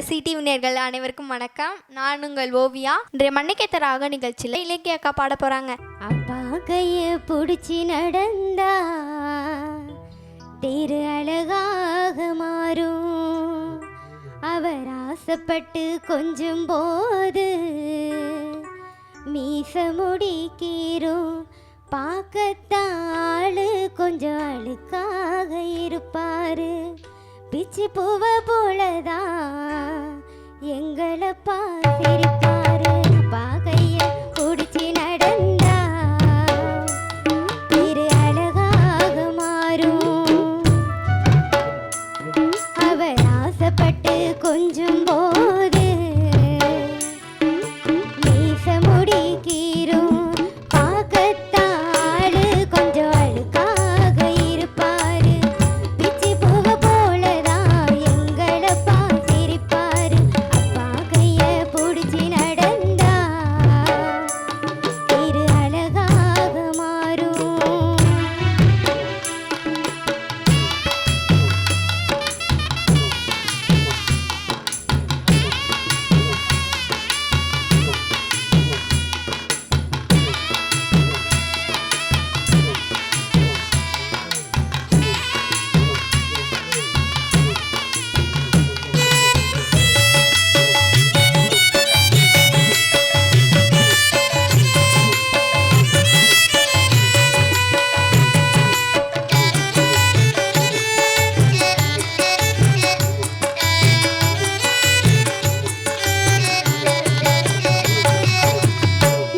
CTV நேயர்கள் அனைவருக்கும் வணக்கம். நான் உங்கள் ஓவியா. இன்றைய மண்ணுக்கேத்த ராக நிகழ்ச்சியில் இலக்கிய அக்கா பாட போறாங்க. அப்பா கைய பிடிச்சி நடந்தா தேரு அழகாக மாறும். அவர் ஆசைப்பட்டு கொஞ்சம் போது மீச முடிக்கீரும். பார்க்கத்தாளு கொஞ்சம் அழுக்காக இருப்பாரு. பிச்சி பூவ போலதான் எங்களை பாசிருப்பாரு. பாகைய குடிச்சி நடந்தா திரு அழகாக மாறும். அவர் ஆசைப்பட்டு கொஞ்சம் போது மீச முடிக்கீரும். பார்க்கத்தாளு கொஞ்சம் அழுக்காக இருப்பாரு. பிச்சி பூவ போலதான் எங்களை பாசிருப்பாரு. அப்பா கைய பிடிச்சி நடந்தா திரு அழகாக மாறும்.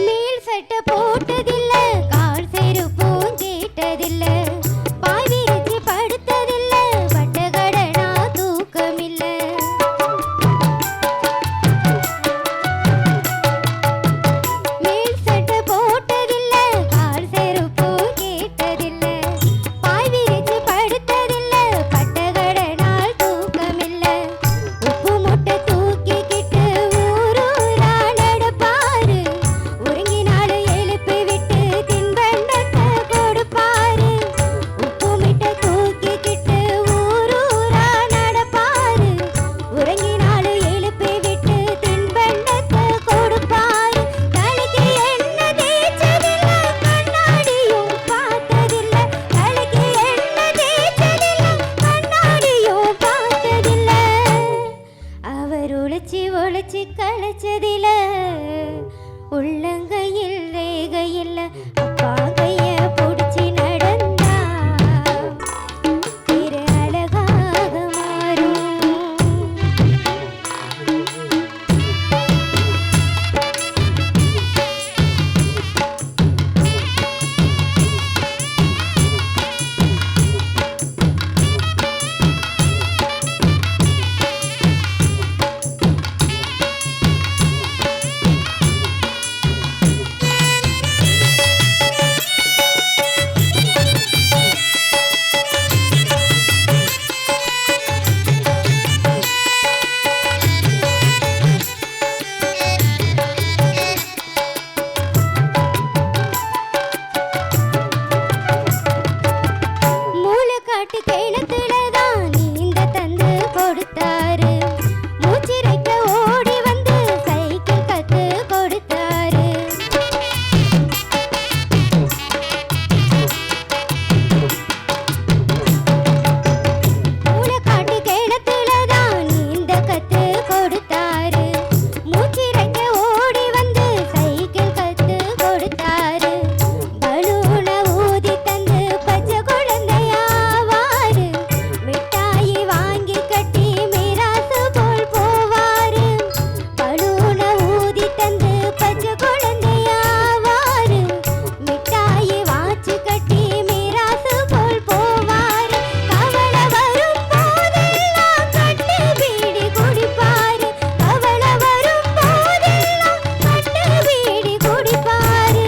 மேல் சட்டை போட்டதில்ல, கால் செருப்பும் கேட்டதில்ல, பாய் விரிச்சு படுத்ததில்ல, வட்டகடனா தூக்கமில்ல. மேல் சட்டை போட்டதில்ல, கால் செருப்பும் கேட்டதில்ல, பாய் விரிச்சு படுத்ததில்ல, வட்டகடனால் தூக்கமில்ல. உப்பு முட்டை தூக்கிக்கிட்டு ஊரூரா நடப்பாரு. உறங்கினாலும் எழுப்பி விட்டு தின்பண்டத்தை கொடுப்பாரு. உப்பு முட்டை தூக்கிக்கிட்டு ஊரூரா நடப்பாரு. உறங்கினாலும் எழுப்பி விட்டு தின்பண்டத்தை கொடுப்பாரு. தலைக்கு எண்ணெய் தேய்ச்சதில்ல, கண்ணாடியும் பார்த்ததில்ல. தலைக்கு எண்ணெய் தேய்ச்சதில்ல, கண்ணாடியும் பார்த்ததில்ல. அவர் உழைச்சி உழைச்சி களைச்சதில்ல, உள்ளங்கையில் ரேகையில்ல. அப்பா கைய பிடிச்சி நடந்தா திரு அழகாக மாறும். மூளைக்காட்டு கிணத்துலதான் நீந்த தந்து கொடுத்தாரு. மூச்சிறைக்க ஓடி வந்து சைக்கிள் கத்து கொடுத்தாரு. மூளைக்காட்டு கிணத்துலதான் நீந்த கத்து கொடுத்தாரு. மூச்சிறைக்க ஓடி வந்து சைக்கிள் கத்து கொடுத்தாரு. பலூன ஊதி தந்து பச்சை குழந்தையாவாரு. மிட்டாயி வாங்கி கட்டி மிராசு போல் போவாரு. பலூன ஊதி தந்து பச்சை குழந்தையாவாரு. மிட்டாயி வாச்சு கட்டி மிராசு போல் போவாரு. கவலை வரும் போதெல்லாம் கட்டு பீடி குடிப்பாரு. கவலை வரும் போதெல்லாம் கட்டு பீடி குடிப்பாரு.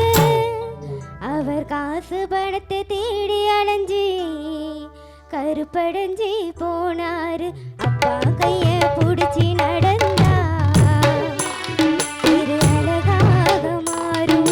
அவர் காசு பணத்தை தேடி அலைஞ்சி கருப்படைஞ்சி போனாரு. அப்பா கைய பிடிச்சி நடந்தா திரு அழகாக மாறும்.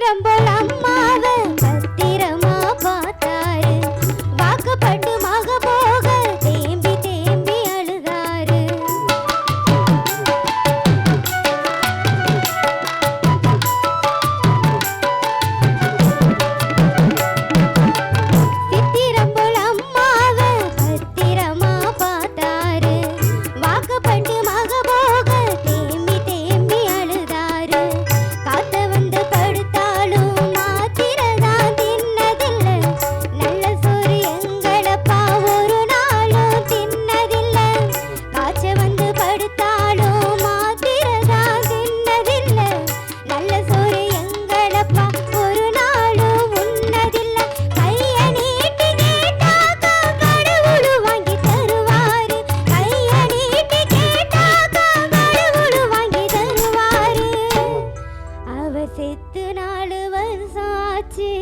சித்திரம் போல் அம்மாவை பத்திரமா பார்த்தாரு. வாக்கப்பட்டு மக போக தேம்பி தேம்பி அழுதாரு. சித்திரம் போல் அம்மாவை பத்திரமா பார்த்தாரு. வாக்கப்பட்டு மக போக தேம்பி தேம்பி அழுதாரு. காத்த வந்து படுத்தாலும் மாத்திரதான் தின்னதில்லை. நல்ல சோறு எங்களப்பா ஒரு நாளும் தின்னதில்லை. காய்ச்ச வந்து படுத்தாலும் மாத்திரதான் தின்னதில்லை. நல்ல சோறு எங்களப்பா ஒரு நாளும் உண்ணதில்லை. கைய நீட்டி கேட்டாக்கா கடவுளு வாங்கி தருவாரு. கைய நீட்டி கேட்டாக்கா கடவுளு வாங்கி தருவாரு. அவ செத்து 4 வருஷம் ஆச்சு.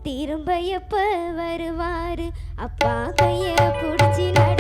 திரும்ப எப்ப வருவாரு? அப்பா கைய புடிச்சு நட